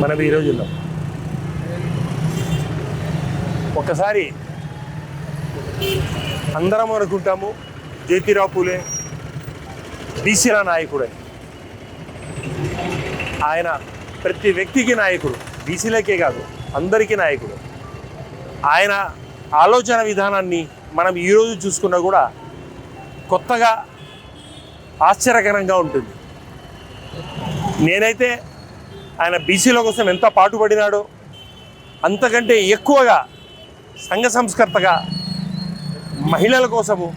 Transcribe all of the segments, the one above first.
మనం ఈ రోజుల్లో ఒకసారి అందరం అనుకుంటాము జ్యోతిరావు పూలే బీసీల నాయకుడని. ఆయన ప్రతి వ్యక్తికి నాయకుడు, బీసీలకే కాదు అందరికీ నాయకుడు. ఆయన ఆలోచన విధానాన్ని మనం ఈరోజు చూసుకున్నా కూడా కొత్తగా ఆశ్చర్యకరంగా ఉంటుంది. నేనైతే ఆయన బీసీల కోసం ఎంత పాటుపడినాడో అంతకంటే ఎక్కువగా సంఘ సంస్కర్తగా మహిళల కోసము,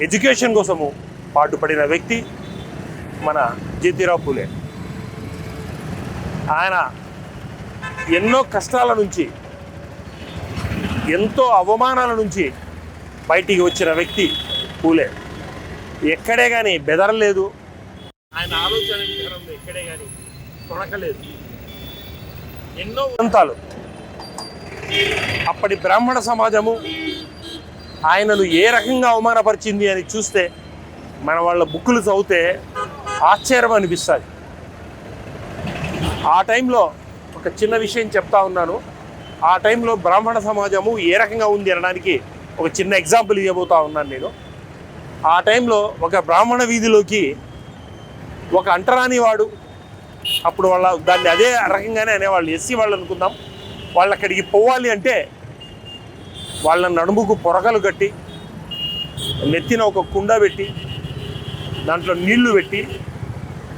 ఎడ్యుకేషన్ కోసము పాటుపడిన వ్యక్తి మన జ్యోతిరావు పూలే. ఆయన ఎన్నో కష్టాల నుంచి, ఎంతో అవమానాల నుంచి బయటికి వచ్చిన వ్యక్తి పూలే. ఎక్కడే కానీ బెదరలేదు, ఆయన ఆలోచన విధానంలో ఎక్కడే కానీ తొణకలేదు. ఎన్నో ఉదంతాలు అప్పటి బ్రాహ్మణ సమాజము ఆయనను ఏ రకంగా అవమానపరిచింది అని చూస్తే మన వాళ్ళ బుక్కులు చదివితే ఆశ్చర్యం అనిపిస్తుంది. ఆ టైంలో ఒక చిన్న విషయం చెప్తా ఉన్నాను. ఆ టైంలో బ్రాహ్మణ సమాజము ఏ రకంగా ఉంది అనడానికి ఒక చిన్న ఎగ్జాంపుల్ ఇవ్వబోతా ఉన్నాను నేను. ఆ టైంలో ఒక బ్రాహ్మణ వీధిలోకి ఒక అంటరాని వాడు, అప్పుడు వాళ్ళ దాన్ని అదే రకంగానే అనేవాళ్ళు, ఎస్సీ వాళ్ళు అనుకుందాం, వాళ్ళు అక్కడికి పోవాలి అంటే వాళ్ళ నడుముకు పొరకలు కట్టి, నెత్తిన ఒక కుండ పెట్టి, దాంట్లో నీళ్లు పెట్టి,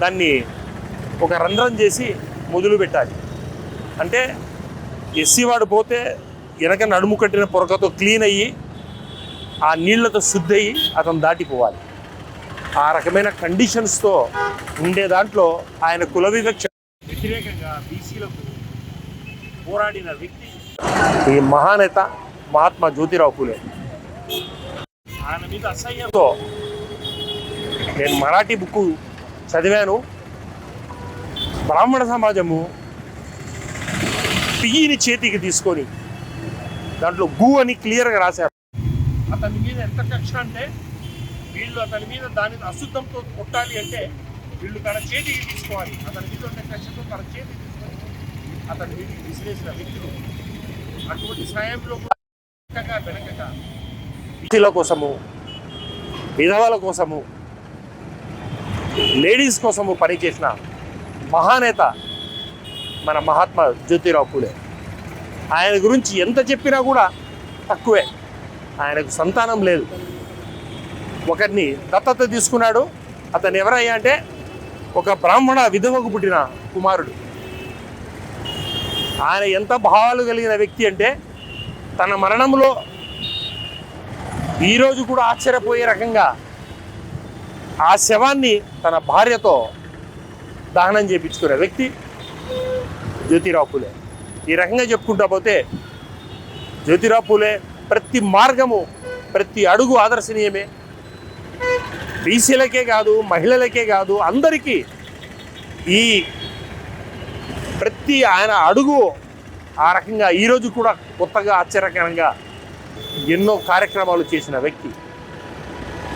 దాన్ని ఒక రంధ్రం చేసి మొదలు పెట్టాలి. అంటే ఎస్సీ వాడు పోతే వెనక నడుము కట్టిన పొరకతో క్లీన్ అయ్యి ఆ నీళ్లతో శుద్ధి అయ్యి అతను దాటిపోవాలి. ఆ రకమైన కండిషన్స్తో ఉండే దాంట్లో ఆయన కుల వివక్ష వ్యతిరేకంగా బీసీలకు పోరాడిన వ్యక్తి ఈ మహానేత మహాత్మా జ్యోతిరావు పూలే. ఆయన మీద అసహ్యంతో నేను మరాఠీ బుక్ చదివాను. బ్రాహ్మణ సమాజము పియ్యిని చేతికి తీసుకొని దాంట్లో గు అని క్లియర్గా రాశారు. అతని మీద ఎంత కక్ష అంటే వీళ్ళు అతని మీద దాని అశుద్ధంతో కొట్టాలి అంటే వీళ్ళు తన చేతికి తీసుకోవాలి. అతని మీద ఉన్న కక్షతో తన చేతికి తీసుకొని అతని మీదకి విసిరేసిన వ్యక్తులు. అటువంటి సమయంలో వెనకక వ్యక్తుల కోసము, విధవల కోసము, లేడీస్ కోసము పనిచేసిన మహానేత మన మహాత్మా జ్యోతిరావు పూలే. ఆయన గురించి ఎంత చెప్పినా కూడా తక్కువే. ఆయనకు సంతానం లేదు, ఒకరిని దత్తత తీసుకున్నాడు. అతను ఎవరయ్యా అంటే ఒక బ్రాహ్మణ విధవకు పుట్టిన కుమారుడు. ఆయన ఎంత భావాలు కలిగిన వ్యక్తి అంటే తన మరణంలో ఈరోజు కూడా ఆశ్చర్యపోయే రకంగా ఆ శవాన్ని తన భార్యతో దహనం చేయించుకునే వ్యక్తి జ్యోతిరావు పూలే. ఈ రకంగా చెప్పుకుంటా పోతే జ్యోతిరావు పూలే ప్రతి మార్గము, ప్రతి అడుగు ఆదర్శనీయమే. బీసీలకే కాదు, మహిళలకే కాదు, అందరికీ ఈ ప్రతి ఆయన అడుగు ఆ రకంగా ఈరోజు కూడా కొత్తగా ఆశ్చర్యకరంగా ఎన్నో కార్యక్రమాలు చేసిన వ్యక్తి.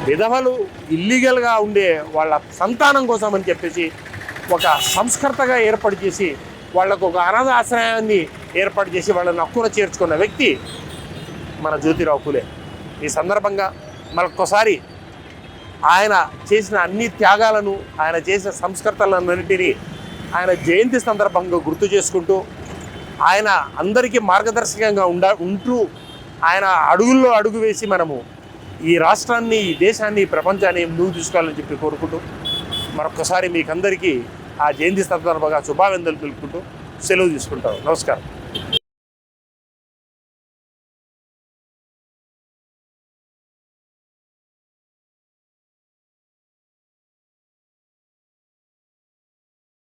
విధవలు ఇల్లీగల్గా ఉండే వాళ్ళ సంతానం కోసం అని చెప్పేసి ఒక సంస్కర్తగా ఏర్పాటు చేసి వాళ్లకు ఒక అనాథ ఆశ్రయాన్ని ఏర్పాటు చేసి వాళ్ళని హక్కున చేర్చుకున్న వ్యక్తి మన జ్యోతిరావు పూలే. ఈ సందర్భంగా మరొకసారి ఆయన చేసిన అన్ని త్యాగాలను, ఆయన చేసిన సంస్కర్తలన్నింటినీ ఆయన జయంతి సందర్భంగా గుర్తు చేసుకుంటూ ఆయన అందరికీ మార్గదర్శకంగా ఉంటూ ఆయన అడుగుల్లో అడుగు వేసి మనము ఈ రాష్ట్రాన్ని, ఈ దేశాన్ని, ఈ ప్రపంచాన్ని ముందుకు తీసుకోవాలని చెప్పి కోరుకుంటూ మరొకసారి మీకు అందరికీ ఆ జయంతి సందర్భంగా శుభాభినందనలు తెలుపుకుంటూ సెలవు తీసుకుంటాను. నమస్కారం.